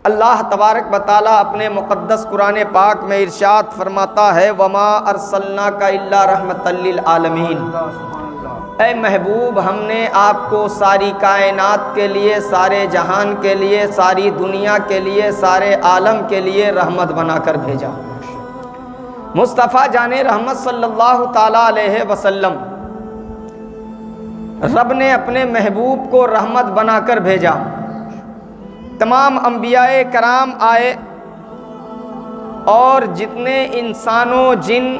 اللہ تبارک و تعالیٰ اپنے مقدس قرآن پاک میں ارشاد فرماتا ہے وما ارسلناک الا رحمۃ للعالمین، اے محبوب ہم نے آپ کو ساری کائنات کے لیے، سارے جہان کے لیے، ساری دنیا کے لیے، سارے عالم کے لیے رحمت بنا کر بھیجا۔ مصطفیٰ جان رحمت صلی اللہ تعالیٰ علیہ وسلم رب نے اپنے محبوب کو رحمت بنا کر بھیجا۔ تمام انبیاء کرام آئے اور جتنے انسانوں جن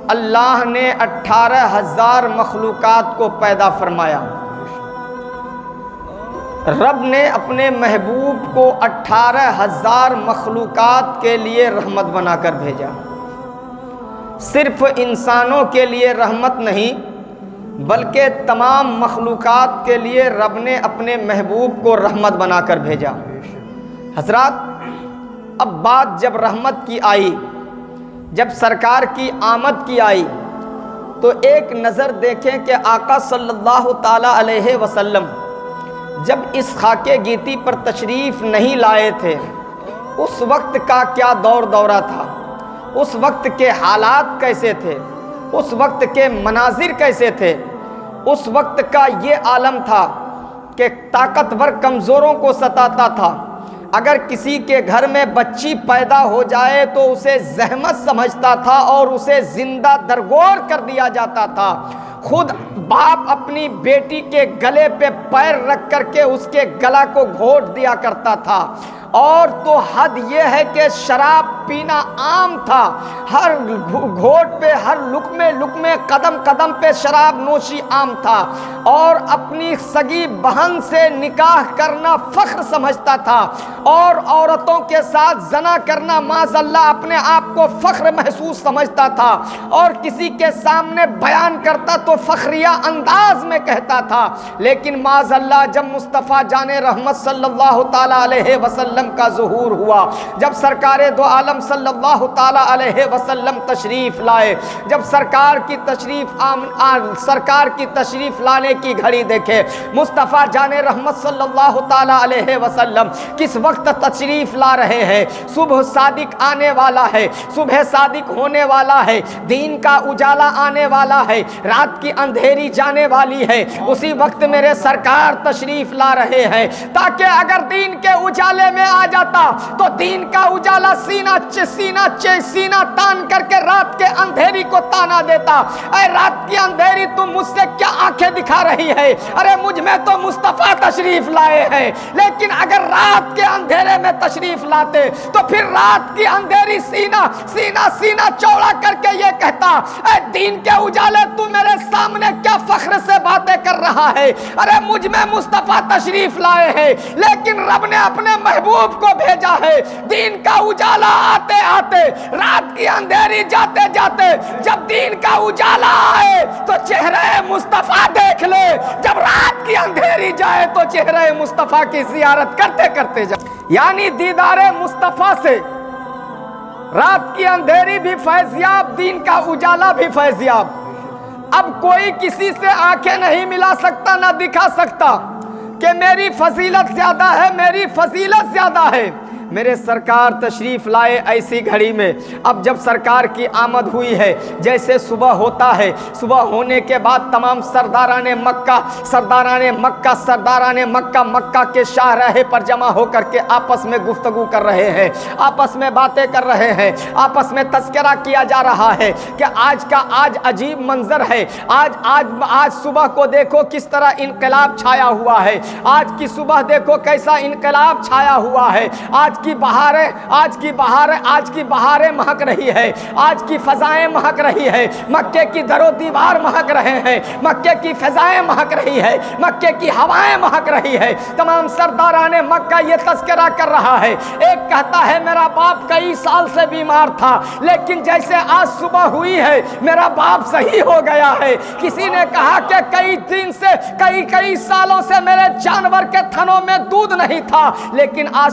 اللہ نے 18,000 مخلوقات کو پیدا فرمایا، رب نے اپنے محبوب کو 18,000 مخلوقات کے لیے رحمت بنا کر بھیجا۔ صرف انسانوں کے لیے رحمت نہیں بلکہ تمام مخلوقات کے لیے رب نے اپنے محبوب کو رحمت بنا کر بھیجا۔ حضرات، اب بات جب رحمت کی آئی، جب سرکار کی آمد کی آئی، تو ایک نظر دیکھیں کہ آقا صلی اللہ تعالیٰ علیہ وسلم جب اس خاک گیتی پر تشریف نہیں لائے تھے، اس وقت کا کیا دور دورہ تھا، اس وقت کے حالات کیسے تھے، اس وقت کے مناظر کیسے تھے۔ اس وقت کا یہ عالم تھا کہ طاقتور کمزوروں کو ستاتا تھا۔ اگر کسی کے گھر میں بچی پیدا ہو جائے تو اسے زحمت سمجھتا تھا اور اسے زندہ درگور کر دیا جاتا تھا۔ خود باپ اپنی بیٹی کے گلے پہ پیر رکھ کر کے اس کے گلا کو گھونٹ دیا کرتا تھا۔ اور تو حد یہ ہے کہ شراب پینا عام تھا، ہر گھونٹ پہ، ہر لقمے قدم قدم پہ شراب نوشی عام تھا، اور اپنی سگی بہن سے نکاح کرنا فخر سمجھتا تھا، اور عورتوں کے ساتھ زنا کرنا معاذ اللہ اپنے آپ کو فخر محسوس سمجھتا تھا، اور کسی کے سامنے بیان کرتا تو فخریہ انداز میں کہتا تھا۔ لیکن معاذ اللہ جب مصطفیٰ جان رحمت صلی اللہ تعالیٰ علیہ وسلم کا ظہور ہوا، جب سرکار دو عالم صلی اللہ تعالیٰ علیہ وسلم تشریف لائے، جب سرکار کی تشریف لانے کی گھڑی دیکھے، مصطفیٰ جان رحمت صلی اللہ تعالیٰ علیہ وسلم کس وقت تشریف لا رہے ہیں۔ صبح صادق آنے والا ہے، صبح صادق ہونے والا ہے، دین کا اجالا آنے والا ہے، رات کی اندھیری جانے والی ہے، اسی وقت میرے سرکار تشریف لا رہے ہیں، تاکہ اگر دین کے اجالے میں آ جاتا تو دین کا اجالا سینہ تان کر کے رات کے اندھیری کو تانا دیتا۔ اے رات کی اندھیری تم مجھ سے کیا آنکھیں دکھا رہی ہے؟ ارے مجھ میں تو مصطفیٰ تشریف لائے ہیں۔ لیکن اگر رات کے اندھیرے میں تشریف لاتے تو پھر رات کی اندھیری سینہ چوڑا کر کے یہ کہتا، اے دین کے اجالے تو میرے سامنے کیا فخر سے باتیں کر رہا ہے؟ ارے مجھ میں مصطفیٰ تشریف لائے ہیں، لیکن رب نے اپنے محبوب کو بھیجا ہے۔ دین کا اجالا آتے آتے، رات کی اندھیری جاتے جاتے، جب دین کا اجالا آئے تو چہرہ مصطفیٰ دیکھ لے، جب رات کی اندھیری جائے تو چہرہ مصطفیٰ کی زیارت کرتے کرتے جائے۔ یعنی دیدار مصطفیٰ سے رات کی اندھیری بھی فیضیاب، دین کا اجالا بھی فیضیاب۔ اب کوئی کسی سے آنکھیں نہیں ملا سکتا، نہ دکھا سکتا کہ میری فضیلت زیادہ ہے، میری فضیلت زیادہ ہے۔ میرے سرکار تشریف لائے ایسی گھڑی میں۔ اب جب سرکار کی آمد ہوئی ہے، جیسے صبح ہوتا ہے، صبح ہونے کے بعد تمام سرداران مکہ مکہ کے شاہراہ پر جمع ہو کر کے آپس میں گفتگو کر رہے ہیں، آپس میں باتیں کر رہے ہیں، آپس میں تذکرہ کیا جا رہا ہے کہ آج عجیب منظر ہے، آج صبح کو دیکھو کس طرح انقلاب چھایا ہوا ہے، آج کی صبح دیکھو کیسا انقلاب چھایا ہوا ہے، آج کی بہاریں مہک رہی ہے، آج کی فضائیں مہک رہی ہے، مکے کی در و دیوار مہک رہے ہیں، مکے کی فضائیں مہک رہی ہے، مکے کی ہوائیں مہک رہی ہے۔ تمام سرداران مکہ یہ تذکرہ کر رہا ہے۔ ایک کہتا ہے میرا باپ کئی سال سے بیمار تھا، لیکن جیسے آج صبح ہوئی ہے میرا باپ صحیح ہو گیا ہے۔ کسی نے کہا کہ کئی سالوں سے میرے جانور کے تھنوں میں دودھ نہیں تھا، لیکن آج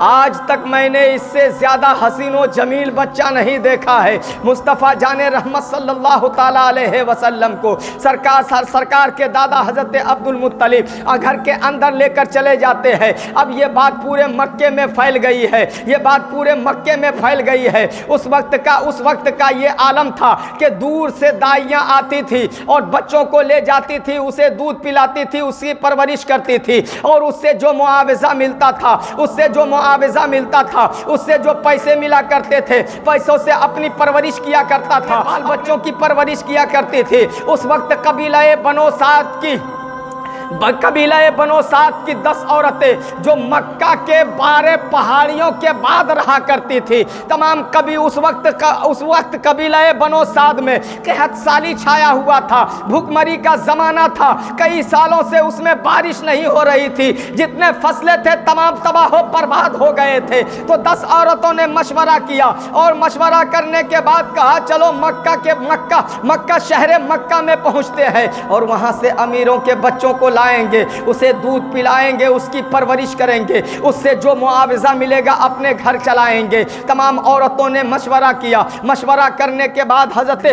آج تک میں نے اس سے زیادہ حسین و جمیل بچہ نہیں دیکھا ہے۔ مصطفیٰ جان رحمت صلی اللہ تعالیٰ علیہ وسلم کو سرکار کے دادا حضرت عبد المطلب گھر کے اندر لے کر چلے جاتے ہیں۔ اب یہ بات پورے مکے میں پھیل گئی ہے، یہ بات پورے مکے میں پھیل گئی ہے۔ اس وقت کا یہ عالم تھا کہ دور سے دائیاں آتی تھی اور بچوں کو لے جاتی تھی، اسے دودھ پلاتی تھی، اس کی پرورش کرتی تھی، اور اس سے جو معاوضہ ملتا تھا، اس سے جو پیسے ملا کرتے تھے، پیسوں سے اپنی پرورش کیا کرتا تھا، بال بچوں کی پرورش کیا کرتی تھی۔ اس وقت قبیلہ بنو سعد کی 10 عورتیں جو مکہ کے 12 پہاڑیوں کے بعد رہا کرتی تھی، تمام کبھی اس وقت قبیلہ بنو سعد میں قحط سالی چھایا ہوا تھا، بھوک مری کا زمانہ تھا، کئی سالوں سے اس میں بارش نہیں ہو رہی تھی، جتنے فصلیں تھے تمام تباہ و برباد ہو گئے تھے۔ تو 10 عورتوں نے مشورہ کیا، اور مشورہ کرنے کے بعد کہا چلو مکہ شہر مکہ میں پہنچتے ہیں، اور وہاں سے امیروں کے بچوں کو لائیں گے، اسے دودھ پلائیں گے، اس کی پرورش کریں گے، اس سے جو معاوضہ ملے گا اپنے گھر چلائیں گے۔ تمام عورتوں نے مشورہ کیا۔ مشورہ کرنے کے بعد حضرت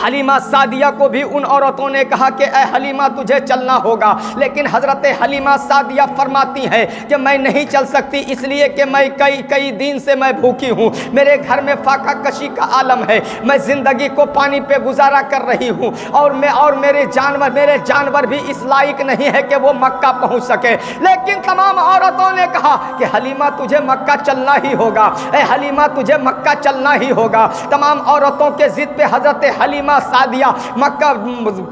حلیمہ سعدیہ کو بھی ان عورتوں نے کہا کہ اے حلیمہ تجھے چلنا ہوگا، لیکن حضرت حلیمہ سعدیہ فرماتی ہیں کہ میں نہیں چل سکتی، اس لیے کہ میں کئی دن سے میں بھوکی ہوں، میرے گھر میں فاقہ کشی کا عالم ہے، میں زندگی کو پانی پہ گزارا کر رہی ہوں، اور میرے جانور بھی اس لائق نہیں ہے کہ وہ مکہ پہنچ سکے۔ لیکن تمام عورتوں نے کہا کہ حلیمہ تجھے مکہ چلنا ہی ہوگا، اے حلیمہ تجھے مکہ چلنا ہی ہوگا۔ تمام عورتوں کے ضد پہ حضرت حلیمہ سعدیہ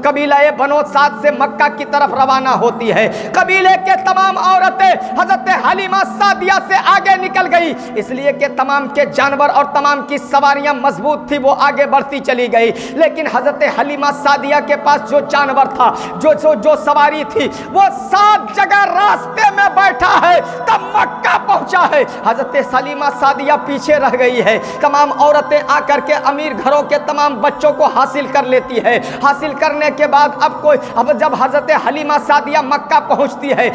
قبیلہ بنو سعد سے مکہ کی طرف روانہ ہوتی ہے۔ قبیلے کے تمام عورتیں حضرت حلیمہ سعدیہ سے آگے نکل گئی، اس لیے کہ تمام کے جانور اور تمام کی سواریاں مضبوط تھی، وہ آگے بڑھتی چلی گئی۔ لیکن حضرت حلیمہ سعدیہ کے پاس جو جانور تھا، جو سواری تھی، وہ 7 جگہ راستے میں بیٹھا ہے، تب مکہ پہنچا ہے۔ حضرت حلیمہ سعدیہ پیچھے رہ گئی ہے۔ تمام عورتیں آ کر کے امیر گھروں کے تمام بچوں کو حاصل کر لیتی ہے۔ حاصل کرنے کے بعد اب جب حضرت حلیمہ سعدیہ مکہ پہنچتی ہے،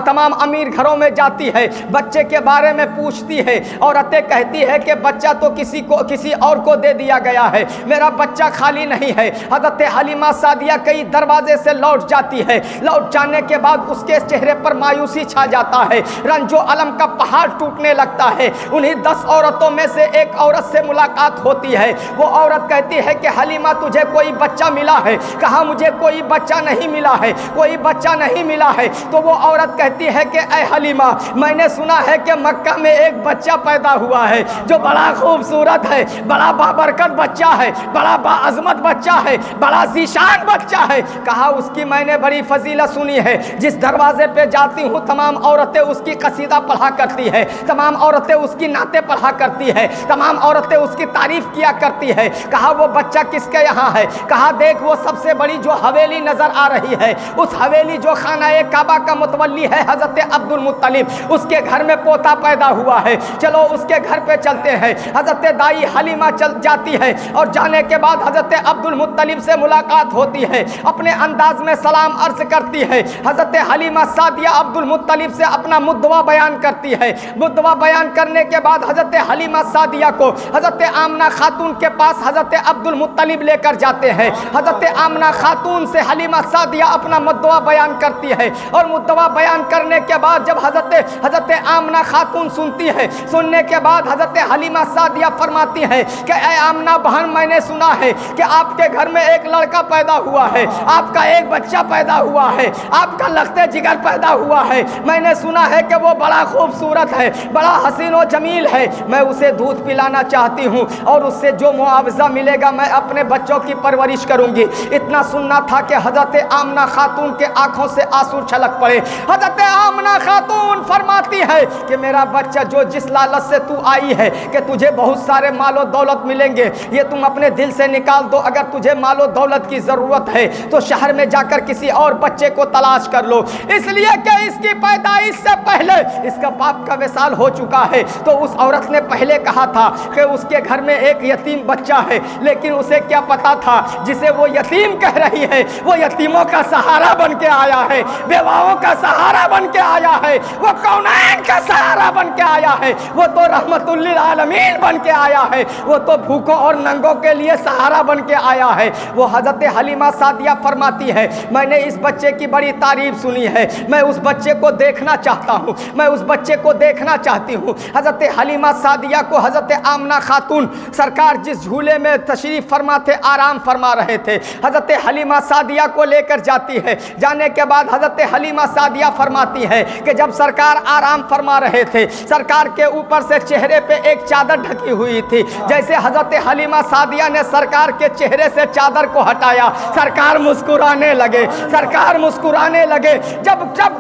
تمام امیر گھروں میں جاتی ہے، بچے کے بارے میں پوچھتی ہے۔ عورتیں کہتی ہے کہ بچہ تو کسی اور کو دے دیا گیا ہے، میرا بچہ خالی نہیں ہے۔ حضرت حلیمہ سعدیہ کئی دروازے سے لوٹ جاتی ہے، لوٹ جانے کے بعد اس کے چہرے پر مایوسی چھا جاتا ہے، رنج و الم کا پہاڑ ٹوٹنے لگتا ہے۔ انہی 10 عورتوں میں سے ایک عورت سے ملاقات ہوتی ہے، وہ عورت کہتی ہے کہ حلیمہ تجھے کوئی بچہ ملا ہے؟ کہا مجھے کوئی بچہ نہیں ملا ہے، کوئی بچہ نہیں ملا ہے۔ تو وہ عورت کہتی ہے کہ اے حلیمہ، میں نے سنا ہے کہ مکہ میں ایک بچہ پیدا ہوا ہے جو بڑا خوبصورت ہے، بڑا بابرکت بچہ ہے، بڑا باعظمت بچہ ہے، بڑا ذیشان بچہ ہے۔ کہا اس کی میں نے بڑی فضیلت سنی ہے، جس دروازے پہ جاتی ہوں تمام عورتیں اس کی قصیدہ پڑھا کرتی ہے، تمام عورتیں اس کی نعتیں پڑھا کرتی ہے، تمام عورتیں اس کی تعریف کیا کرتی ہے۔ کہا وہ بچہ کس کے یہاں ہے؟ کہا دیکھ وہ سب سے بڑی جو حویلی نظر آ رہی ہے، اس حویلی جو خانہ کعبہ کا متولی ہے حضرت عبد المطلب، اس کے گھر میں پوتا پیدا ہوا ہے، چلو اس کے گھر پہ چلتے ہیں۔ حضرت دائی حلیمہ چل جاتی ہے، اور جانے کے بعد حضرت عبد المطلب سے ملاقات ہوتی ہے، اپنے انداز میں سلام عرض کرتی ہے۔ حضرت حلیمہ سعدیہ عبد المطلب سے اپنا مدعا بیان کرتی ہے۔ مدعا بیان کرنے کے بعد حضرت حلیمہ سعدیہ کو حضرت آمنہ خاتون کے پاس حضرت عبد المطلب لے کر جاتے ہیں۔ حضرت آمنہ خاتون سے حلیمہ سعدیہ اپنا مدعا بیان کرتی ہے، اور مدعا بیان کرنے کے بعد جب حضرت آمنہ خاتون سنتی ہے، سننے کے بعد حضرت حلیمہ سعدیہ فرماتی ہے کہ اے آمنہ بہن، میں نے سنا ہے کہ آپ کے گھر میں ایک لڑکا پیدا ہوا ہے، آپ کا ایک بچہ پیدا ہوا ہے، آپ کا لخت جگر پیدا ہوا ہے، میں نے سنا ہے کہ وہ بڑا خوبصورت ہے، بڑا حسین و جمیل ہے، میں اسے دودھ پلانا چاہتی ہوں، اور اس سے جو معاوضہ ملے گا میں اپنے بچوں کی پرورش کروں گی۔ اتنا سننا تھا کہ حضرت آمنہ خاتون کے آنکھوں سے آنسو چھلک پڑے۔ حضرت آمنہ خاتون فرماتی ہے کہ میرا بچہ جو جس لالچ سے تو آئی ہے کہ تجھے بہت سارے مال و دولت ملیں گے، یہ تم اپنے دل سے نکال دو۔ اگر تجھے مال و دولت کی ضرورت ہے تو شہر میں جا کر کسی اور بچے کو تلاش کر لو، اس لیے کہ اس کی پیدائش سے پہلے اس کا باپ کا وصال ہو چکا ہے۔ تو اس عورت نے پہلے کہا تھا کہ اس کے گھر میں ایک یتیم بچہ ہے، لیکن اسے کیا پتا تھا جسے وہ یتیم کہہ رہی ہے وہ یتیموں کا سہارا بن کے آیا ہے، بیواؤں کا سہارا بن کے آیا ہے، وہ کونین کا سہارا بن کے آیا ہے، وہ تو رحمت للعالمین بن کے آیا ہے، وہ تو بھوکوں اور ننگوں کے لیے سہارا بن کے آیا ہے۔ وہ حضرت حلیمہ سعدیہ فرماتی ہے میں نے اس بچے کی بڑی تعریف سنی ہے، میں اس بچے کو دیکھنا چاہتا ہوں، میں اس بچے کو دیکھنا چاہتی ہوں۔ حضرت حلیمہ سعدیہ کو حضرت آمنہ خاتون سرکار جس جھولے میں تشریف فرما تھے، آرام فرما رہے تھے، حضرت حلیمہ سعدیہ کو لے کر جاتی ہے۔ جانے کے بعد حضرت حلیمہ سعدیہ فرماتی ہے کہ جب سرکار آرام فرما رہے تھے، سرکار کے اوپر سے چہرے پہ ایک چادر ڈھکی ہوئی تھی، جیسے حضرت حلیمہ سعدیہ نے سرکار کے چہرے سے چادر کو ہٹایا، سرکار مسکرانے لگے، سرکار مسکرانے لگے۔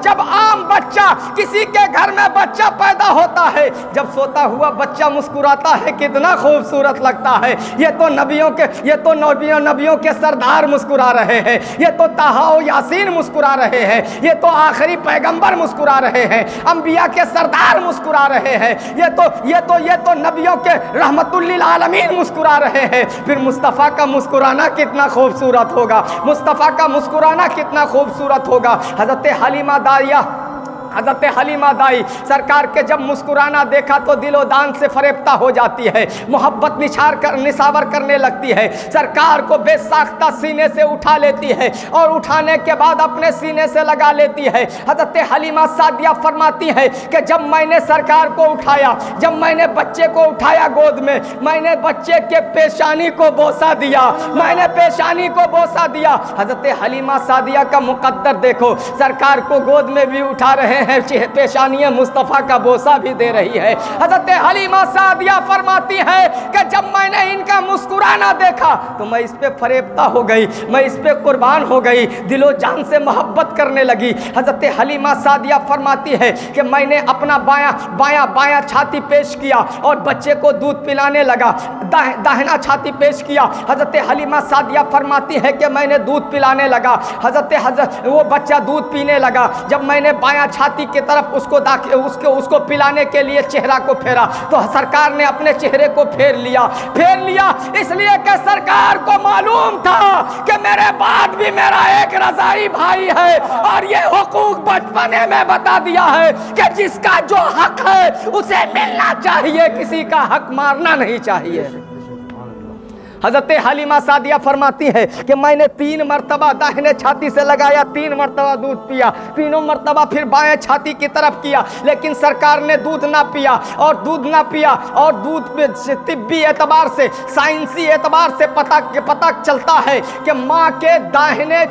جب عام بچہ، کسی کے گھر میں بچہ پیدا ہوتا ہے، جب سوتا ہوا بچہ مسکراتا ہے کتنا خوبصورت لگتا ہے۔ یہ تو نبیوں کے سردار مسکرا رہے ہیں، یہ تو طٰہٰ و یاسین مسکرا رہے ہیں، یہ تو آخری پیغمبر مسکرا رہے ہیں، انبیاء کے سردار مسکرا رہے ہیں، یہ تو نبیوں کے رحمت للعالمین مسکرا رہے ہیں۔ پھر مصطفیٰ کا مسکرانا کتنا خوبصورت ہوگا، مصطفیٰ کا مسکرانا کتنا خوبصورت ہوگا۔ حضرت حلیمہ دائی سرکار کے جب مسکرانا دیکھا تو دل و دان سے فریفتہ ہو جاتی ہے، محبت نثار کرنے لگتی ہے، سرکار کو بے ساختہ سینے سے اٹھا لیتی ہے اور اٹھانے کے بعد اپنے سینے سے لگا لیتی ہے۔ حضرت حلیمہ سعدیہ فرماتی ہے کہ جب میں نے سرکار کو اٹھایا، جب میں نے بچے کو اٹھایا گود میں، میں نے بچے کے پیشانی کو بوسہ دیا، میں نے پیشانی کو بوسہ دیا۔ حضرت حلیمہ سعدیہ کا مقدر دیکھو، سرکار کو گود میں بھی اٹھا رہے ہیں، پیشانی مصطفیٰ کا بوسہ بھی دے رہی ہے۔ حضرت حلیمہ سعدیہ فرماتی ہے کہ جب میں نے ان کا مسکرانا دیکھا تو میں اس پہ فریفتہ ہو گئی، میں اس پہ قربان ہو گئی، دل و جان سے محبت کرنے لگی۔ حضرت حلیمہ سعدیہ فرماتی ہے کہ میں نے اپنا بایاں چھاتی پیش کیا اور بچے کو دودھ پلانے لگا، داہنا چھاتی پیش کیا۔ حضرت حلیمہ سعدیہ فرماتی ہے کہ میں نے دودھ پلانے لگا، وہ بچہ دودھ پینے لگا۔ جب میں نے بایاں چھاتی کی طرف اس کو پلانے کے لیے چہرہ کو پھیرا تو سرکار نے اپنے چہرے کو پھیر لیا، اس لیے کہ سرکار کو معلوم تھا کہ میرے بعد بھی میرا ایک رضائی بھائی ہے، اور یہ حقوق بچپنے میں بتا دیا ہے کہ جس کا جو حق ہے اسے ملنا چاہیے، کسی کا حق مارنا نہیں چاہیے۔ حضرت حلیمہ سعدیہ فرماتی ہے کہ میں نے 3 مرتبہ داہنے چھاتی سے لگایا، 3 مرتبہ دودھ پیا، تینوں مرتبہ پھر بائیں چھاتی کی طرف کیا، لیکن سرکار نے دودھ نہ پیا اور دودھ پہ طبی اعتبار سے، سائنسی اعتبار سے پتہ چلتا ہے کہ ماں کے داہنے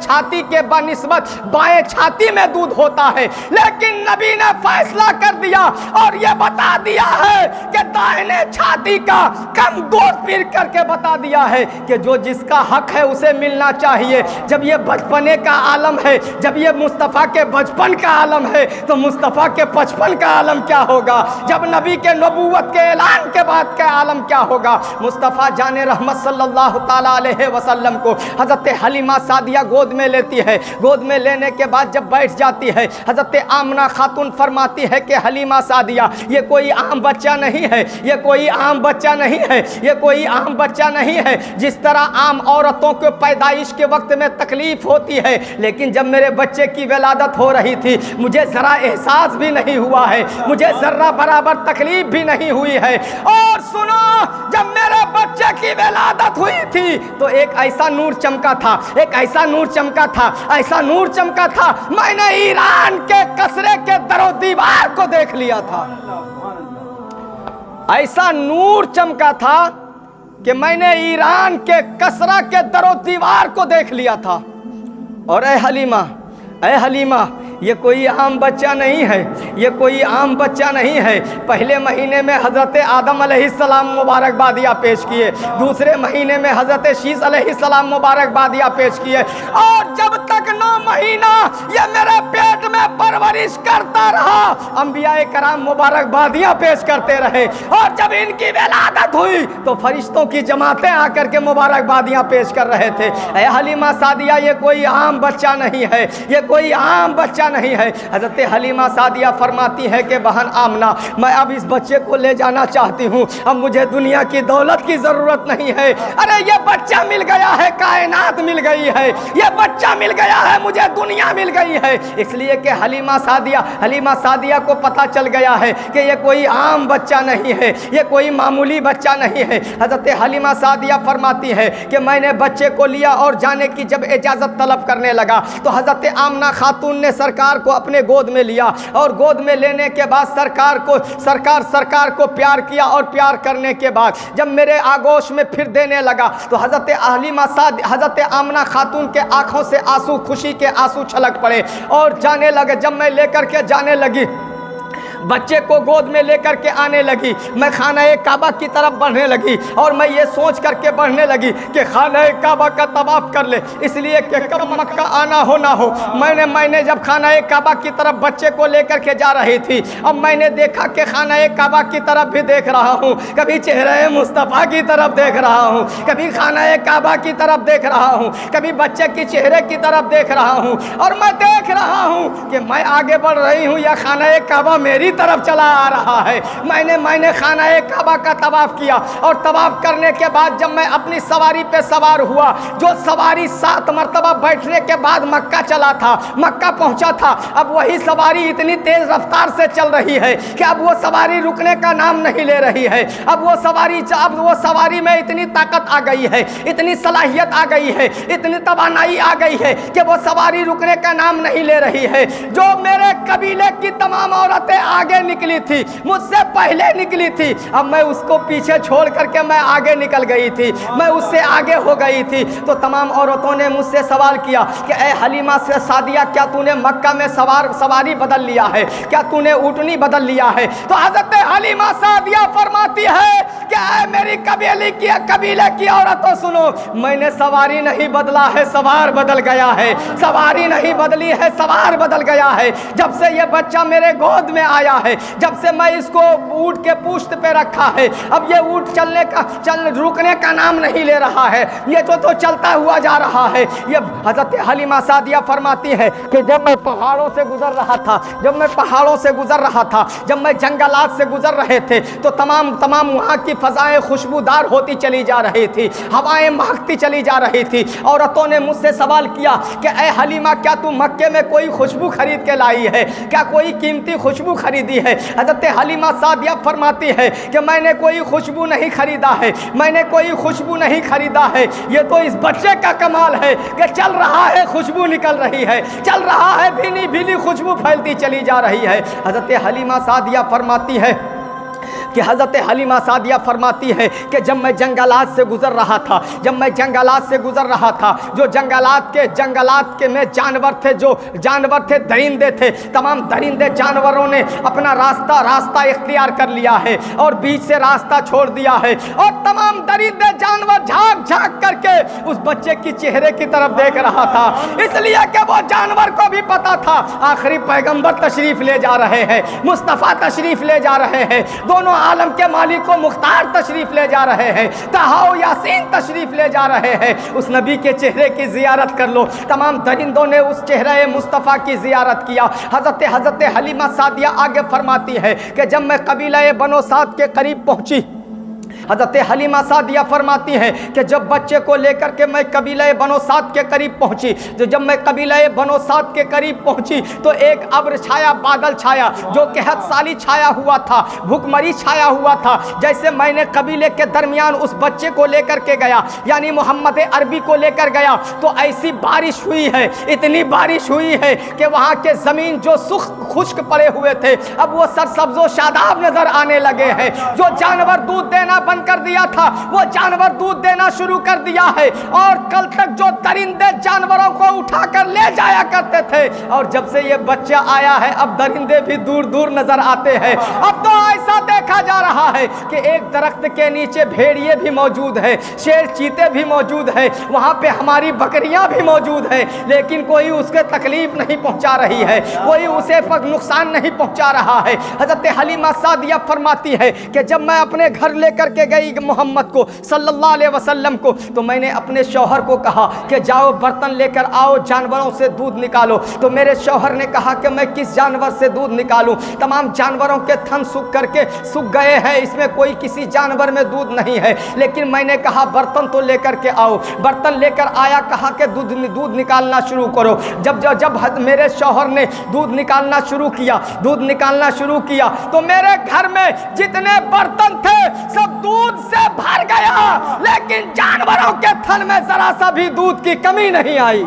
چھاتی کے بنسبت بائیں چھاتی میں دودھ ہوتا ہے، لیکن نبی نے فیصلہ کر دیا اور یہ بتا دیا ہے کہ داہنے چھاتی کا کم دودھ پیر کر کے بتا دیا ہے کہ جو جس کا حق ہے اسے ملنا چاہیے۔ جب یہ بچپنے کا عالم ہے، جب یہ مصطفیٰ کے بچپن کا عالم ہے تو مصطفیٰ کے بچپن کا عالم کیا ہوگا؟ جب نبی کے نبوت کے اعلان کے بعد کا عالم کیا ہوگا؟ مصطفیٰ جان رحمت صلی اللہ تعالیٰ علیہ وسلم کو حضرت حلیمہ سعدیہ گود میں لیتی ہے، گود میں لینے کے بعد جب بیٹھ جاتی ہے، حضرت آمنہ خاتون فرماتی ہے کہ حلیمہ سعدیہ یہ کوئی عام بچہ نہیں ہے، یہ کوئی عام بچہ نہیں ہے، یہ کوئی عام بچہ نہیں ہے۔ جس طرح عام عورتوں کو پیدائش کے وقت میں تکلیف ہوتی ہے، لیکن جب میرے بچے کی ولادت ہو رہی تھی مجھے ذرا احساس بھی نہیں ہوا ہے، مجھے ذرہ برابر تکلیف بھی نہیں ہوئی ہے۔ اور سنو، جب میرے بچے کی ولادت ہوئی تھی تو ایک ایسا نور چمکا تھا، ایسا نور چمکا تھا، میں نے ایران کے کسرے کے در و دیوار کو دیکھ لیا تھا۔ ایسا نور چمکا تھا کہ میں نے ایران کے کسرہ کے در و دیوار کو دیکھ لیا تھا۔ اور اے حلیمہ یہ کوئی عام بچہ نہیں ہے، یہ کوئی عام بچہ نہیں ہے۔ پہلے مہینے میں حضرت آدم علیہ السلام مبارکبادیاں پیش کیے، دوسرے مہینے میں حضرت شیس علیہ السلام مبارکبادیاں پیش کیے، اور جب تک تک 9 مہینہ یہ میرے پیٹ میں پرورش کرتا رہا۔ انبیاء کرام مبارکبادیاں پیش کرتے رہے، اور جب ان کی ولادت ہوئی تو فرشتوں کی جماعتیں آ کر کے مبارکبادیاں پیش کر رہے تھے۔ اے حلیمہ سعدیہ، یہ کوئی عام بچہ نہیں ہے، یہ کوئی عام بچہ نہیں ہے۔ حضرت حلیمہ سعدیہ فرماتی ہے کہ بہن آمنہ، میں اب اس بچے کو لے جانا چاہتی ہوں، اب مجھے دنیا کی دولت کی ضرورت نہیں ہے۔ ارے یہ بچہ مل گیا ہے، کائنات مل گئی ہے، یہ بچہ مل گیا ہے، مجھے دنیا مل گئی ہے۔ اس لیے کہ حلیمہ سعدیہ کو پتہ چل گیا ہے کہ یہ کوئی عام بچہ نہیں ہے، یہ کوئی معمولی بچہ نہیں ہے۔ حضرت حلیمہ سعدیہ فرماتی ہے کہ میں نے بچے کو لیا اور جانے کی جب اجازت طلب کرنے لگا تو حضرت آمنہ خاتون نے سرکار کو اپنے گود میں لیا، اور گود میں لینے کے بعد سرکار کو پیار کیا، اور پیار کرنے کے بعد جب میرے آگوش میں پھر دینے لگا تو حضرت آمنہ خاتون کے آنکھوں سے آنسو، خوشی کے آنسو چھلک پڑے اور جانے لگے۔ جب میں لے کر کے جانے لگی، بچے کو گود میں لے کر کے آنے لگی، میں خانہ کعبہ کی طرف بڑھنے لگی، اور میں یہ سوچ کر کے بڑھنے لگی کہ خانہ کعبہ کا طواف کر لے، اس لیے کہ کب مکہ آنا ہو نہ ہو۔ میں نے جب خانہ کعبہ کی طرف بچے کو لے کر کے جا رہی تھی، اب میں نے دیکھا کہ خانہ کعبہ کی طرف بھی دیکھ رہا ہوں، کبھی چہرہ مصطفیٰ کی طرف دیکھ رہا ہوں، کبھی خانہ کعبہ کی طرف دیکھ رہا ہوں، کبھی بچے کی چہرے کی طرف دیکھ رہا ہوں، اور میں دیکھ رہا ہوں کہ میں آگے بڑھ رہی ہوں یا خانہ کعبہ میری طرف چلا آ رہا ہے۔ میں نے خانہ کعبہ کا طواف کیا، اور طواف کرنے کے بعد جب میں اپنی سواری پہ سوار ہوا، جو سواری 7 مرتبہ بیٹھنے کے بعد مکہ چلا تھا، مکہ پہنچا تھا، اب وہی سواری اتنی تیز رفتار سے چل رہی ہے کہ اب وہ سواری رکنے کا نام نہیں لے رہی ہے۔ اب وہ سواری میں اتنی طاقت آ گئی ہے، اتنی صلاحیت آ گئی ہے، اتنی توانائی آ گئی ہے کہ وہ سواری رکنے کا نام نہیں لے رہی ہے۔ جو میرے قبیلے کی تمام عورتیں آگے نکلی تھی، مجھ سے پہلے نکلی تھی، اب میں اس کو پیچھے چھوڑ کر کے میں آگے نکل گئی تھی، میں اس سے آگے ہو گئی تھی۔ تو تمام عورتوں نے مجھ سے سوال کیا کہ اے حلیمہ سعدیہ، کیا تو نے مکہ میں سواری بدل لیا ہے؟ کیا تو نے اونٹنی بدل لیا ہے؟ تو حضرت حلیمہ سعدیہ فرماتی ہے کہ اے میری قبیلے کی عورتوں سنو، میں نے سواری نہیں بدلا ہے، سوار بدل گیا ہے، سواری نہیں بدلی ہے، سوار بدل گیا ہے۔ جب سے یہ بچہ میرے گود میں آیا ہے، جب سے میں اس کو اونٹ کے پشت پہ رکھا ہے، اب یہ اونٹ رکنے کا نام نہیں لے رہا ہے، یہ تو چلتا ہوا جا رہا ہے۔ یہ حضرت حلیمہ سعدیہ فرماتی ہے کہ جب میں پہاڑوں سے گزر رہا تھا، جب میں جنگلات سے گزر رہے تھے، تو تمام وہاں کی فضائیں خوشبودار ہوتی چلی جا رہی تھی، ہوائیں مہکتی چلی جا رہی تھی۔ عورتوں نے مجھ سے سوال کیا کہ اے حلیمہ، کیا تو مکے میں کوئی خوشبو خرید کے لائی ہے؟ کیا کوئی قیمتی خوشبو خریدی ہے؟ حضرت حلیمہ سعدیہ فرماتی ہے کہ میں نے کوئی خوشبو نہیں خریدا ہے، میں نے کوئی خوشبو نہیں خریدا ہے، یہ تو اس بچے کا کمال ہے کہ چل رہا ہے، خوشبو نکل رہی ہے، چل رہا ہے، بھینی بھینی خوشبو پھیلتی چلی جا رہی ہے۔ حضرت حلیمہ سعدیہ فرماتی ہے کہ جب میں جنگلات سے گزر رہا تھا، جو جنگلات کے میں جانور تھے، درندے تھے، تمام درندے جانوروں نے اپنا راستہ اختیار کر لیا ہے اور بیچ سے راستہ چھوڑ دیا ہے، اور تمام درندے جانور جھانک کر کے اس بچے کی چہرے کی طرف دیکھ رہا تھا، اس لیے کہ وہ جانور کو بھی پتا تھا آخری پیغمبر تشریف لے جا رہے ہیں، مصطفیٰ تشریف لے جا رہے ہیں، دونوں عالم کے مالک و مختار تشریف لے جا رہے ہیں، طٰہٰ و یاسین تشریف لے جا رہے ہیں، اس نبی کے چہرے کی زیارت کر لو۔ تمام درندوں نے اس چہرہ مصطفیٰ کی زیارت کیا۔ حضرت حلیمہ سعدیہ آگے فرماتی ہے کہ جب میں قبیلہ بنو سعد کے قریب پہنچی، حضرت حلیمہ سعدیہ فرماتی ہے کہ جب بچے کو لے کر کے میں قبیلہ بنو سعد کے قریب پہنچی، جب میں قبیلہ بنو سعد کے قریب پہنچی تو ایک ابر چھایا، بادل چھایا، جو قحط سالی چھایا ہوا تھا، بھوکمری چھایا ہوا تھا۔ جیسے میں نے قبیلے کے درمیان اس بچے کو لے کر کے گیا، یعنی محمد عربی کو لے کر گیا، تو ایسی بارش ہوئی ہے، اتنی بارش ہوئی ہے کہ وہاں کے زمین جو خشک پڑے ہوئے تھے اب وہ سرسبز و شاداب نظر آنے لگے ہیں۔ جو جانور دودھ دینا بند کر دیا تھا وہ جانور دودھ دینا شروع کر دیا ہے، اور کل تک جو درندے جانوروں کو اٹھا کر لے جایا کرتے تھے، اور جب سے یہ بچہ آیا ہے اب درندے بھی دور دور نظر آتے ہیں۔ اب تو ایسا دیکھا جا رہا ہے کہ ایک درخت کے نیچے بھیڑیے بھی موجود ہے، شیر چیتے بھی موجود ہے، وہاں پہ ہماری بکریاں بھی موجود ہیں، لیکن کوئی اس کے تکلیف نہیں پہنچا رہی ہے، کوئی اسے نقصان نہیں پہنچا رہا ہے۔ حضرت حلیمہ سعدیہ فرماتی ہے کہ جب میں اپنے گھر لے کر کے گئی محمد کو صلی اللہ علیہ وسلم کو، تو میں نے اپنے شوہر کو کہا کہ جاؤ برتن لے کر آؤ، جانوروں سے دودھ نکالو۔ تو میرے شوہر نے کہا کہ میں کس جانور سے دودھ نکالوں؟ تمام جانوروں کے تھن سوکھ گئے ہیں، اس میں کوئی کسی جانور میں دودھ نہیں ہے۔ لیکن میں نے کہا برتن تو لے کر کے آؤ۔ برتن لے کر آیا، کہا کہ دودھ نکالنا شروع کرو۔ جب میرے شوہر نے دودھ نکالنا شروع کیا تو میرے گھر میں جتنے برتن تھے سب دودھ سے بھر گیا، لیکن جانوروں کے تھن میں ذرا سا بھی دودھ کی کمی نہیں آئی۔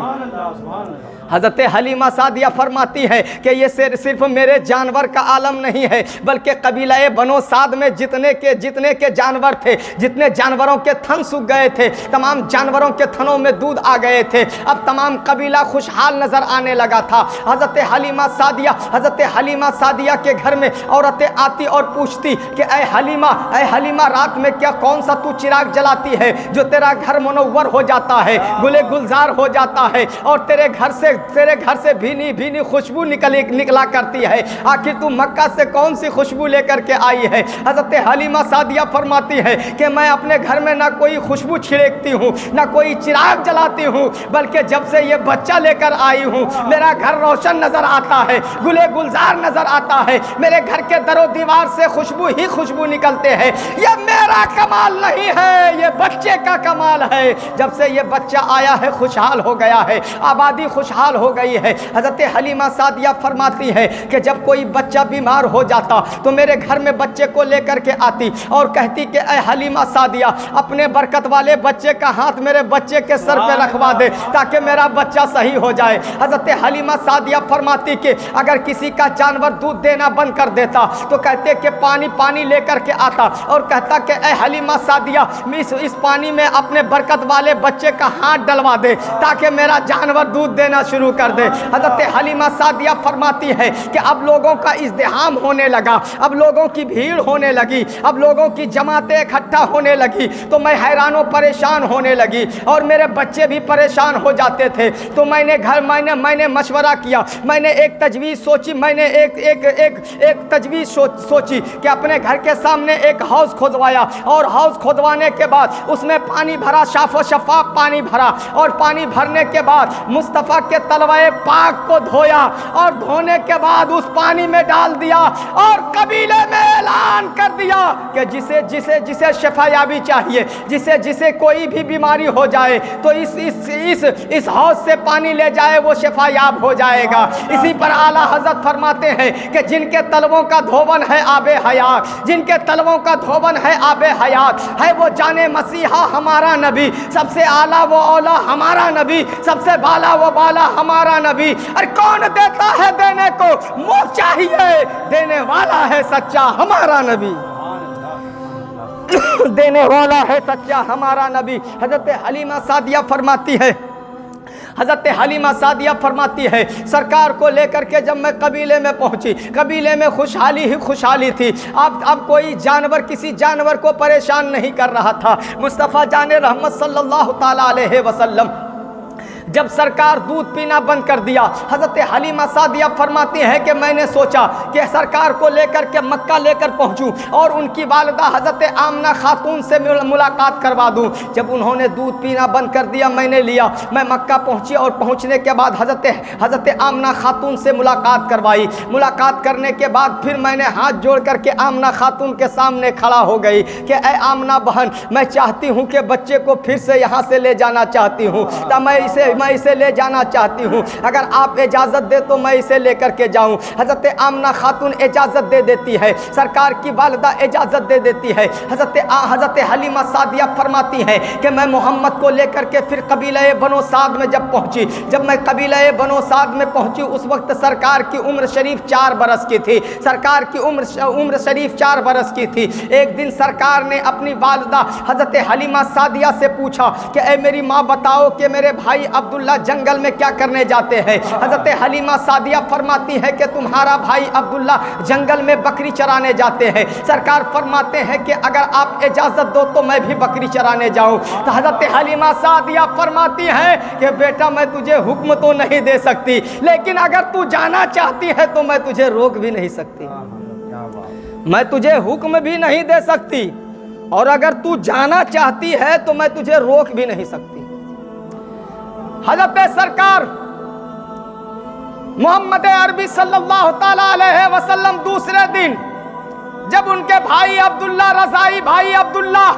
حضرت حلیمہ سعدیہ فرماتی ہے کہ یہ صرف میرے جانور کا عالم نہیں ہے، بلکہ قبیلہ بنو سعد میں جتنے کے جانور تھے، جتنے جانوروں کے تھن سوکھ گئے تھے، تمام جانوروں کے تھنوں میں دودھ آ گئے تھے۔ اب تمام قبیلہ خوشحال نظر آنے لگا تھا۔ حضرت حلیمہ سعدیہ کے گھر میں عورتیں آتی اور پوچھتی کہ اے حلیمہ رات میں کیا کون سا تو چراغ جلاتی ہے جو تیرا گھر منور ہو جاتا ہے، گل گلزار ہو جاتا ہے، اور تیرے گھر سے بھینی خوشبو نکلا کرتی ہے؟ آخر تو مکہ سے کون سی خوشبو لے کر کے آئی ہے؟ حضرت حلیمہ سعدیہ فرماتی ہے کہ میں اپنے گھر میں نہ کوئی خوشبو چھڑکتی ہوں، نہ کوئی چراغ جلاتی ہوں، بلکہ جب سے یہ بچہ لے کر آئی ہوں میرا گھر روشن نظر آتا ہے، گلے گلزار نظر آتا ہے، میرے گھر کے در و دیوار سے خوشبو نکلتے ہیں۔ یہ میرا کمال نہیں ہے، یہ بچے کا کمال ہے۔ جب سے یہ بچہ آیا ہے خوشحال ہو گیا ہے، آبادی خوشحال ہو گئی ہے۔ حضرت حلیمہ سعدیہ فرماتی ہے کہ جب کوئی بچہ بیمار ہو جاتا تو میرے گھر میں بچے کو لے کر کے آتی اور کہتی کہ اے حلیمہ سعدیہ اپنے برکت والے بچے کا ہاتھ میرے بچے کے سر پہ رکھوا دے تاکہ میرا بچہ صحیح ہو جائے۔ حضرت حلیمہ سعدیہ فرماتی کہ اگر کسی کا جانور دودھ دینا بند کر دیتا تو کہتے کہ پانی لے کر کے آتا اور کہتا کہ اے حلیمہ سعدیہ اس پانی میں اپنے برکت والے بچے کا ہاتھ ڈلوا دے تاکہ میرا جانور دودھ دینا شروع کر دے۔ حضرت حلیمہ سعدیہ فرماتی ہے کہ اب لوگوں کا ازدحام ہونے لگا، اب لوگوں کی بھیڑ ہونے لگی، اب لوگوں کی جماعتیں اکٹھا ہونے لگی، تو میں حیران و پریشان ہونے لگی اور میرے بچے بھی پریشان ہو جاتے تھے۔ تو میں نے مشورہ کیا، میں نے ایک تجویز سوچی، میں نے ایک تجویز سوچی کہ اپنے گھر کے سامنے ایک حوض کھودوایا، اور حوض کھودوانے کے بعد اس میں پانی بھرا، صاف و شفاف پانی بھرا، اور پانی بھرنے کے بعد مصطفیٰ کے تلوائے پاک کو دھویا، اور دھونے کے بعد اس پانی میں ڈال دیا اور قبیلے میں اعلان کر دیا کہ جسے شفا یابی چاہیے، جسے کوئی بھی بیماری ہو جائے تو اس حوض سے پانی لے جائے، وہ شفا یاب ہو جائے گا۔ اسی پر اعلیٰ حضرت فرماتے ہیں کہ جن کے تلووں کا دھوون ہے آب حیات، جن کے تلووں کا دھوون ہے آب حیات ہے، وہ جانے مسیحا ہمارا نبی، سب سے اعلیٰ وہ اولا ہمارا نبی، سب سے بالا وہ بالا ہمارا نبی۔ اور کون دیتا ہے دینے کو، منہ چاہیے، دینے والا ہے سچا ہمارا نبی، دینے والا ہے سچا ہمارا نبی۔ حضرت حلیمہ سعدیہ فرماتی ہے سرکار کو لے کر کے جب میں قبیلے میں پہنچی، قبیلے میں خوشحالی ہی خوشحالی تھی۔ اب کوئی جانور کسی جانور کو پریشان نہیں کر رہا تھا۔ مصطفیٰ جان رحمت صلی اللہ تعالی علیہ وسلم جب سرکار دودھ پینا بند کر دیا، حضرت حلیمہ سعدیہ فرماتی ہے کہ میں نے سوچا کہ سرکار کو لے کر کے مکہ لے کر پہنچوں اور ان کی والدہ حضرت آمنہ خاتون سے ملاقات کروا دوں۔ جب انہوں نے دودھ پینا بند کر دیا میں نے لیا، میں مکہ پہنچی اور پہنچنے کے بعد حضرت آمنہ خاتون سے ملاقات کروائی۔ ملاقات کرنے کے بعد پھر میں نے ہاتھ جوڑ کر کے آمنہ خاتون کے سامنے کھڑا ہو گئی کہ اے آمنہ بہن، میں چاہتی ہوں کہ بچے کو پھر سے یہاں سے لے جانا چاہتی ہوں، میں اسے لے جانا چاہتی ہوں، اگر آپ اجازت دے تو میں اسے لے کر کے جاؤں۔ حضرت آمنہ خاتون اجازت دے دیتی ہے، سرکار کی والدہ اجازت دے دیتی ہے۔ حضرت حلیمہ سعدیہ فرماتی ہے کہ میں محمد کو لے کر کے پھر قبیلہ بنو سعد میں جب میں قبیلہ بنو سعد میں پہنچی، اس وقت سرکار کی عمر شریف 4 برس کی تھی، سرکار کی عمر شریف 4 برس کی تھی۔ ایک دن سرکار نے اپنی والدہ حضرت حلیمہ سعدیہ سے پوچھا کہ اے میری ماں بتاؤ کہ میرے بھائی عبد عبداللہ جنگل میں کیا کرنے جاتے ہیں؟ حضرت حلیمہ سعدیہ فرماتی ہے کہ تمہارا بھائی عبداللہ جنگل میں بکری چرانے جاتے ہیں۔ سرکار فرماتے ہیں کہ اگر آپ اجازت دو تو میں بھی بکری چرانے جاؤں۔ تو حضرت حلیمہ سعدیہ فرماتی ہے کہ بیٹا میں تجھے حکم تو نہیں دے سکتی، لیکن اگر تو جانا چاہتی ہے تو میں تجھے روک بھی نہیں سکتی، میں تجھے حکم بھی نہیں دے سکتی، اور اگر تو جانا چاہتی ہے تو میں تجھے روک بھی نہیں سکتی۔ حضرت سرکار محمد عربی صلی اللہ تعالی علیہ وسلم دوسرے دن جب ان کے بھائی عبداللہ رضائی بھائی عبداللہ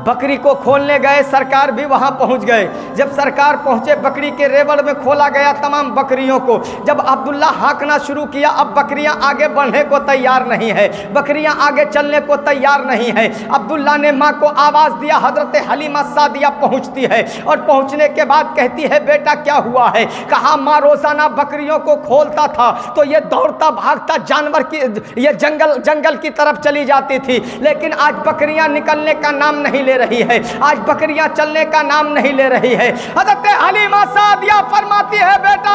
بکری کو کھولنے گئے، سرکار بھی وہاں پہنچ گئے۔ جب سرکار پہنچے بکری کے ریوڑ میں کھولا گیا تمام بکریوں کو۔ جب عبداللہ ہانکنا شروع کیا، اب بکریاں آگے بڑھنے کو تیار نہیں ہے، بکریاں آگے چلنے کو تیار نہیں ہے۔ عبداللہ نے ماں کو آواز دیا، حضرت حلیمہ سعدیہ پہنچتی ہے اور پہنچنے کے بعد کہتی ہے بیٹا کیا ہوا ہے؟ کہا ماں روزانہ بکریوں کو کھولتا تھا تو یہ دوڑتا بھاگتا جانور کی یہ جنگل کی طرف چلی جاتی تھی، لیکن آج بکریاں نکلنے کا نام نہیں لے رہی ہے، آج بکریاں چلنے کا نام نہیں لے رہی ہے۔ حضرت حلیمہ سعدیہ فرماتی ہے بیٹا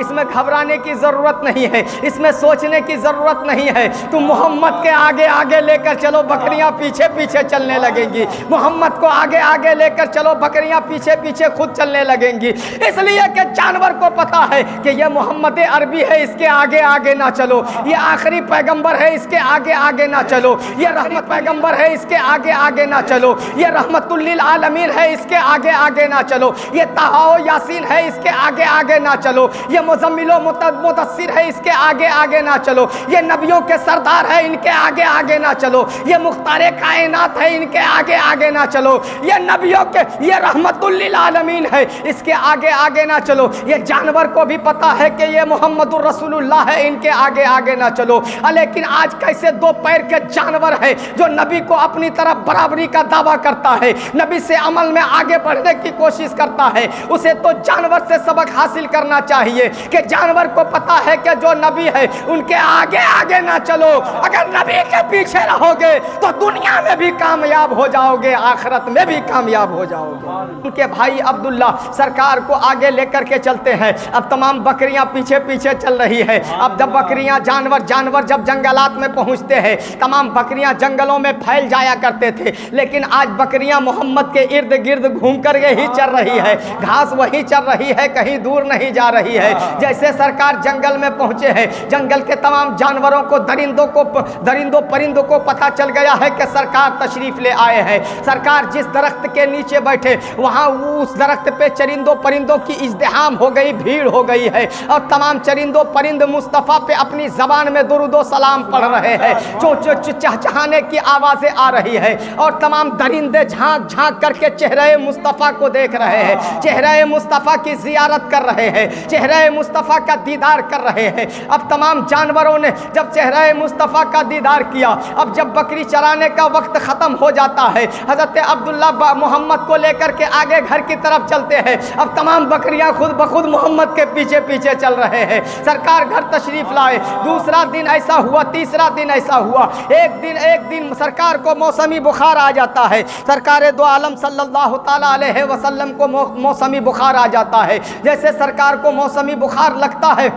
اس میں گھبرانے کی ضرورت نہیں ہے، اس میں سوچنے کی ضرورت نہیں ہے، تم محمد کے آگے آگے لے کر چلو، بکریاں پیچھے پیچھے چلنے لگیں گی۔ محمد کو آگے آگے لے کر چلو، بکریاں پیچھے پیچھے خود چلنے لگیں گی، اس لیے کہ جانور کو پتا ہے کہ یہ محمد عربی ہے، اس کے آگے آگے نہ چلو، یہ آخری پیغمبر ہے، اس کے آگے آگے نہ چلو، یہ رحمت پیغمبر ہے، اس کے آگے آگے نہ چلو، یہ رحمت للعالمین ہے، اس کے آگے آگے نہ چلو، یہ طٰہٰ و یاسین ہے، اس کے آگے آگے نہ چلو، یہ مزمل و مدثر ہے، اس کے آگے آگے نہ چلو، یہ نبیوں کے سردار ہے، ان کے آگے آگے نہ چلو، یہ مختار کائنات ہے، ان کے آگے آگے نہ چلو، یہ نبیوں کے یہ رحمت للعالمین ہے، اس کے آگے آگے نہ چلو۔ یہ جانور کو بھی پتا ہے کہ یہ محمد الرسول اللہ ہے، ان کے آگے آگے نہ چلو۔ لیکن آج کیسے دو پیر کے جانور ہے جو نبی کو اپنی طرف برابری کا دعویٰ کرتا ہے، نبی سے عمل میں آگے بڑھنے کی کوشش کرتا ہے، اسے تو جانور سے سبق حاصل کرنا چاہیے کہ جانور کو پتا ہے کہ جو نبی ہے ان کے آگے آگے نہ چلو، اگر نبی کے پیچھے رہو گے تو دنیا میں بھی کامیاب ہو جاؤ گے، آخرت میں بھی کامیاب ہو جاؤ گے۔ ان کے بھائی عبداللہ سرکار کو آگے لے کر کے چلتے ہیں، اب تمام بکریاں پیچھے پیچھے چل رہی ہے۔ اب جب بکریاں جانور جب جنگلات میں پہنچتے ہیں، تمام بکریاں جنگلوں میں پھیل جایا کرتے تھے، لیکن آج بکریاں محمد کے ارد گرد گھوم کر یہی چل رہی ہے، گھاس وہی چل رہی ہے، کہیں دور نہیں جا رہی ہے۔ جیسے سرکار جنگل میں پہنچے ہیں، جنگل کے تمام جانوروں کو درندوں پرندوں کو پتہ چل گیا ہے کہ سرکار تشریف لے آئے ہیں۔ سرکار جس درخت کے نیچے بیٹھے وہاں اس درخت پہ چرندوں پرندوں کی ازدحام ہو گئی، بھیڑ ہو گئی ہے، اور تمام چرندوں پرند مصطفیٰ پہ اپنی زبان میں درود و سلام پڑھ رہے ہیں، چہچہانے کی آوازیں آ رہی ہے، اور تمام درندے جھانک جھانک کر کے چہرہ مصطفیٰ کو دیکھ رہے ہیں، چہرہ مصطفیٰ کی زیارت کر رہے ہیں، چہرہ مصطفیٰ کا دیدار کر رہے ہیں۔ اب تمام جانوروں نے جب چہرہ مصطفیٰ کا دیدار کیا، اب جب بکری چرانے کا وقت ختم ہو جاتا ہے، حضرت عبداللہ محمد کو لے کر کے آگے گھر کی طرف چلتے ہیں۔ اب تمام بکریاں خود بخود محمد کے پیچھے پیچھے چل رہے ہیں۔ سرکار گھر تشریف لائے، دوسرا دن ایسا ہوا، تیسرا دن ایسا ہوا، ایک دن سرکار کو موسمی بخار آ جاتا ہے، سرکار دو عالم صلی اللہ تعالی علیہ وسلم کو موسمی بخار آ جاتا ہے۔ جیسے سرکار کو موسمی بخار لگتا ہے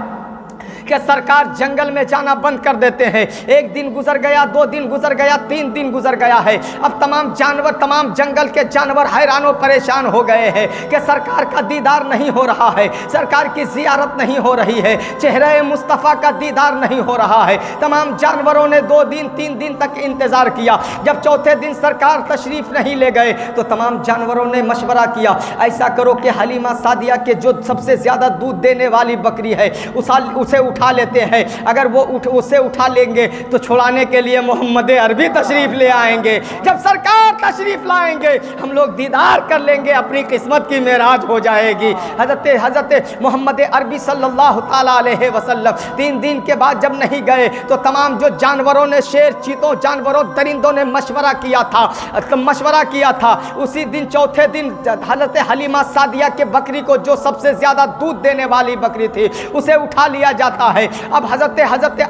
کہ سرکار جنگل میں جانا بند کر دیتے ہیں۔ ایک دن گزر گیا، 2 دن گزر گیا، 3 دن گزر گیا ہے۔ اب تمام جنگل کے جانور حیران و پریشان ہو گئے ہیں کہ سرکار کا دیدار نہیں ہو رہا ہے، سرکار کی زیارت نہیں ہو رہی ہے، چہرہ مصطفیٰ کا دیدار نہیں ہو رہا ہے۔ تمام جانوروں نے 2 دن 3 دن تک انتظار کیا۔ جب چوتھے دن سرکار تشریف نہیں لے گئے تو تمام جانوروں نے مشورہ کیا، ایسا کرو کہ حلیمہ سعدیہ کے جو سب سے زیادہ دودھ دینے والی بکری ہے اسے اٹھا لیتے ہیں، اگر وہ اسے اٹھا لیں گے تو چھڑانے کے لیے محمد عربی تشریف لے آئیں گے۔ جب سرکار تشریف لائیں گے ہم لوگ دیدار کر لیں گے، اپنی قسمت کی معراج ہو جائے گی۔ حضرت محمد عربی صلی اللہ تعالی علیہ وسلم 3 دن کے بعد جب نہیں گئے تو تمام جو جانوروں نے، شیر چیتوں جانوروں درندوں نے مشورہ کیا تھا، اسی دن چوتھے دن حضرت حلیمہ سعدیہ کے بکری کو جو سب سے زیادہ دودھ دینے والی بکری تھی اسے اٹھا لیا جاتا رہا ہے۔ اب حضرت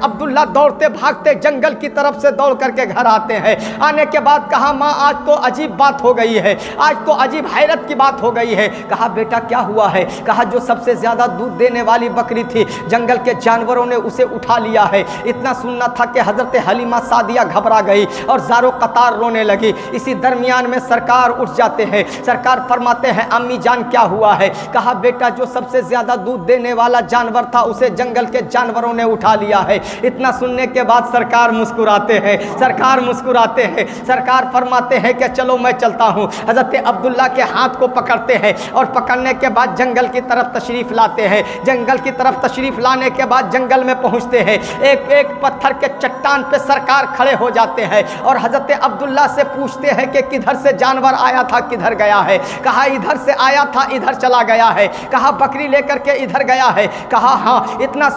عبداللہ دوڑتے بھاگتے جنگل کی طرف سے دوڑ کر کے گھر آتے ہیں۔ آنے کے بعد کہا ماں آج تو عجیب بات ہو گئی ہے، آج تو عجیب حیرت کی بات ہو گئی ہے۔ کہا بیٹا کیا ہوا ہے؟ کہا جو سب سے زیادہ دودھ دینے والی بکری تھی جنگل کے جانوروں نے اسے اٹھا لیا ہے۔ اتنا سننا تھا کہ حضرت حلیمہ سعدیہ گھبرا گئی اور زارو قطار رونے لگی۔ اسی درمیان میں سرکار اٹھ جاتے ہیں، سرکار فرماتے ہیں امی جان کیا ہوا ہے؟ کہا بیٹا جو سب سے زیادہ دودھ دینے والا جانور تھا اسے جنگل کے جانوروں نے اٹھا لیا ہے۔ اتنا سننے کے بعد سرکار مسکراتے ہیں، سرکار مسکراتے ہیں، سرکار فرماتے ہیں کہ چلو میں چلتا ہوں۔ حضرت عبداللہ کے ہاتھ کو پکڑتے ہیں اور پکڑنے کے بعد جنگل کی طرف تشریف لاتے ہیں۔ جنگل کی طرف تشریف لانے کے بعد جنگل میں پہنچتے ہیں، ایک پتھر کے چٹان پہ سرکار کھڑے ہو جاتے ہیں اور حضرت عبداللہ سے پوچھتے ہیں کہ کدھر سے جانور آیا تھا کدھر گیا ہے؟ کہا ادھر سے آیا تھا ادھر چلا گیا ہے۔ کہا بکری لے کر کے ادھر گیا ہے؟ کہا ہاں۔ اتنا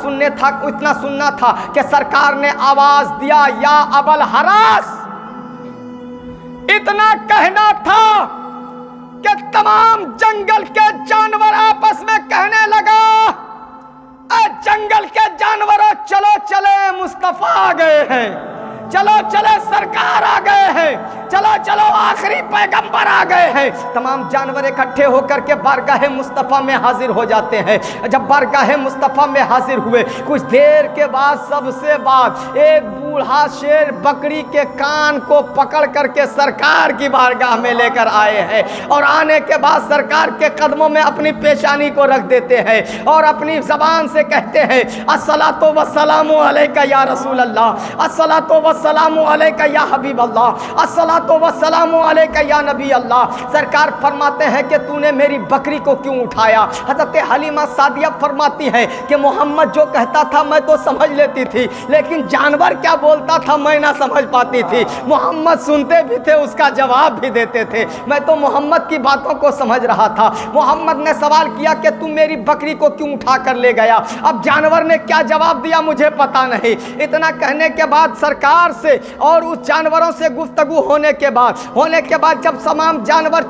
سننا تھا کہ سرکار نے آواز دیا یا ابوالحراس۔ اتنا کہنا تھا کہ تمام جنگل کے جانور آپس میں کہنے لگا اے جنگل کے جانوروں چلو چلے مصطفیٰ آ گئے ہیں، چلو چلے سرکار آ گئے ہیں، چلو چلو آخری پیغمبر آ گئے ہیں۔ تمام جانور اکٹھے ہو کر کے بارگاہ مصطفیٰ میں حاضر ہو جاتے ہیں۔ جب بارگاہ مصطفیٰ میں حاضر ہوئے کچھ دیر کے بعد سب سے بعد ایک بوڑھا شیر بکری کے کان کو پکڑ کر کے سرکار کی بارگاہ میں لے کر آئے ہیں اور آنے کے بعد سرکار کے قدموں میں اپنی پیشانی کو رکھ دیتے ہیں اور اپنی زبان سے کہتے ہیں الصلاۃ والسلام علیک یا رسول اللہ، الصلاۃ والسلام علیک یا حبیب اللہ، الصلاۃ والسلام علیک یا نبی اللہ۔ سرکار فرماتے ہیں کہ تو نے میری بکری کو کیوں اٹھایا؟ حضرت حلیمہ سعدیہ فرماتی ہے کہ محمد جو کہتا تھا میں تو سمجھ لیتی تھی، لیکن جانور کیا بولتا تھا میں نہ سمجھ پاتی تھی۔ محمد سنتے بھی تھے اس کا جواب بھی دیتے تھے، میں تو محمد کی باتوں کو سمجھ رہا تھا۔ محمد نے سوال کیا کہ تم میری بکری کو کیوں اٹھا کر لے گیا؟ اب جانور نے کیا جواب دیا مجھے پتا نہیں۔ اتنا کہنے کے بعد سرکار سے اور اس جانوروں سے گفتگو ہونے کے بعد جب تمام جانور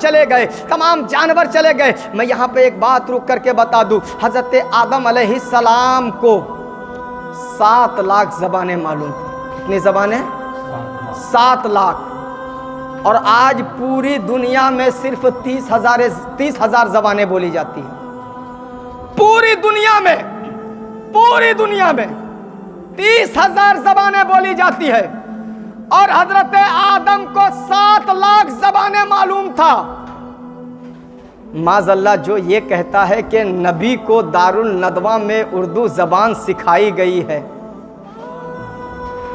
چلے گئے، میں یہاں پہ ایک بات رک کر کے بتا دوں، حضرت آدم علیہ السلام کو 7 لاکھ زبانیں معلوم تھیں۔ کتنی زبانیں؟ 7 لاکھ۔ اور آج پوری دنیا میں صرف 30,000 زبانیں بولی جاتی ہیں۔ پوری دنیا میں 30,000 زبانیں بولی جاتی ہے اور حضرت آدم کو 7 لاکھ زبانیں معلوم تھا۔ معاذ اللہ جو یہ کہتا ہے کہ نبی کو دارالندوہ میں اردو زبان سکھائی گئی ہے،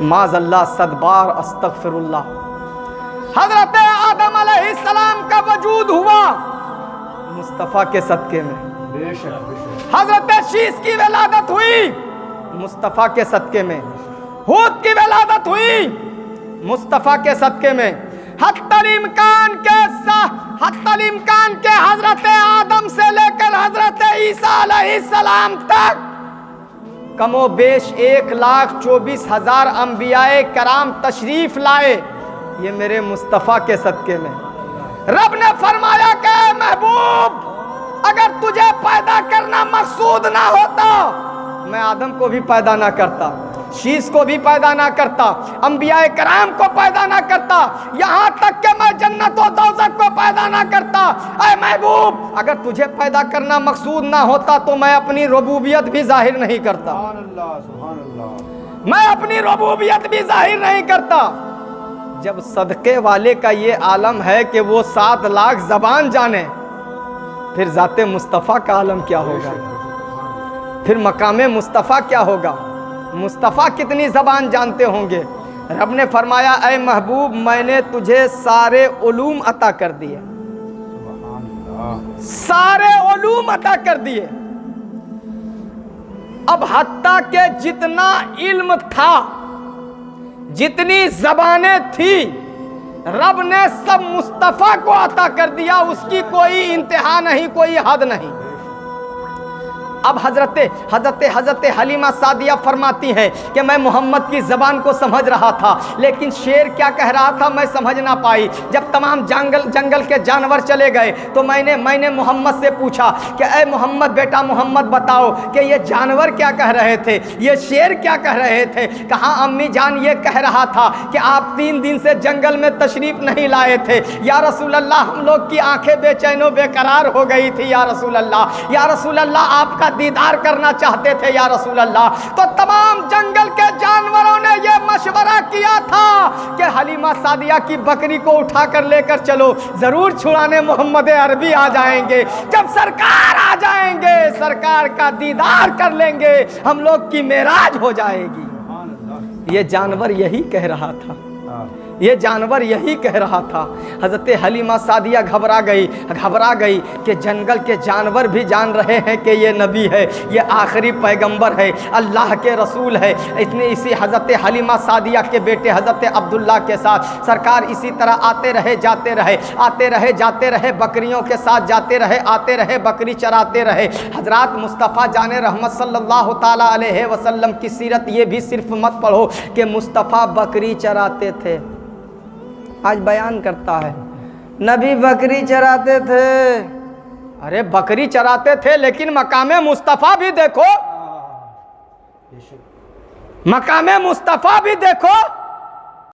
معاذ اللہ صد بار استغفر اللہ۔ حضرت آدم علیہ السلام کا وجود ہوا مصطفیٰ کے صدقے میں، حضرت شیس کی ولادت ہوئی مصطفیٰ کے صدقے میں، ہود کی ولادت ہوئی مصطفیٰ کے صدقے میں، حتی الامکان کے حضرت آدم سے لے کر حضرت عیسیٰ علیہ السلام تک کم و بیش 1,24,000 انبیاء کرام تشریف لائے، یہ میرے مصطفیٰ کے صدقے میں۔ رب نے فرمایا کہ اے محبوب اگر تجھے پیدا کرنا مقصود نہ ہوتا میں آدم کو بھی پیدا نہ کرتا، شیس کو بھی پیدا نہ کرتا، انبیاء کرام کو پیدا نہ کرتا، یہاں تک کہ میں جنت و دوزخ کو پیدا نہ کرتا۔ اے محبوب اگر تجھے پیدا کرنا مقصود نہ ہوتا تو میں اپنی ربوبیت بھی ظاہر نہیں کرتا، سبحان اللہ، میں اپنی ربوبیت بھی ظاہر نہیں کرتا۔ جب صدقے والے کا یہ عالم ہے کہ وہ 7 لاکھ زبان جانے، پھر ذات مصطفیٰ کا عالم کیا ہوگا؟ پھر مقام مصطفیٰ کیا ہوگا؟ مصطفیٰ کتنی زبان جانتے ہوں گے؟ رب نے فرمایا اے محبوب میں نے تجھے سارے علوم عطا کر دیے، سارے علوم عطا کر دیے۔ اب حتیٰ کہ جتنا علم تھا، جتنی زبانیں تھی، رب نے سب مصطفیٰ کو عطا کر دیا، اس کی کوئی انتہا نہیں، کوئی حد نہیں۔ اب حضرت حلیمہ سعدیہ فرماتی ہیں کہ میں محمد کی زبان کو سمجھ رہا تھا، لیکن شیر کیا کہہ رہا تھا میں سمجھ نہ پائی۔ جب تمام جنگل کے جانور چلے گئے تو میں نے محمد سے پوچھا کہ اے محمد بیٹا محمد بتاؤ کہ یہ جانور کیا کہہ رہے تھے، یہ شیر کیا کہہ رہے تھے؟ کہا امی جان یہ کہہ رہا تھا کہ آپ 3 دن سے جنگل میں تشریف نہیں لائے تھے یا رسول اللہ، ہم لوگ کی آنکھیں بے چین و بے قرار ہو گئی تھی یا رسول اللہ، یا رسول اللہ آپ کا دیدار کرنا چاہتے تھے یا رسول اللہ۔ تو تمام جنگل کے جانوروں نے یہ مشورہ کیا تھا کہ حلیمہ سعدیہ کی بکری کو اٹھا کر لے کر چلو، ضرور چھڑانے محمد عربی آ جائیں گے، جب سرکار آ جائیں گے سرکار کا دیدار کر لیں گے، ہم لوگ کی معراج ہو جائے گی۔ یہ جانور یہی کہہ رہا تھا، یہ جانور یہی کہہ رہا تھا۔ حضرت حلیمہ سعدیہ گھبرا گئی کہ جنگل کے جانور بھی جان رہے ہیں کہ یہ نبی ہے، یہ آخری پیغمبر ہے، اللہ کے رسول ہے۔ اسی حضرت حلیمہ سعدیہ کے بیٹے حضرت عبداللہ کے ساتھ سرکار اسی طرح آتے رہے جاتے رہے، بکریوں کے ساتھ جاتے رہے، آتے رہے، بکری چراتے رہے۔ حضرات مصطفیٰ جان رحمت صلی اللہ تعالیٰ علیہ وسلم کی سیرت یہ بھی صرف مت پڑھو کہ مصطفیٰ بکری چراتے تھے، آج بیان کرتا ہے نبی بکری چراتے تھے، ارے بکری چراتے تھے لیکن مقام مصطفیٰ بھی دیکھو، مقام مصطفیٰ بھی دیکھو۔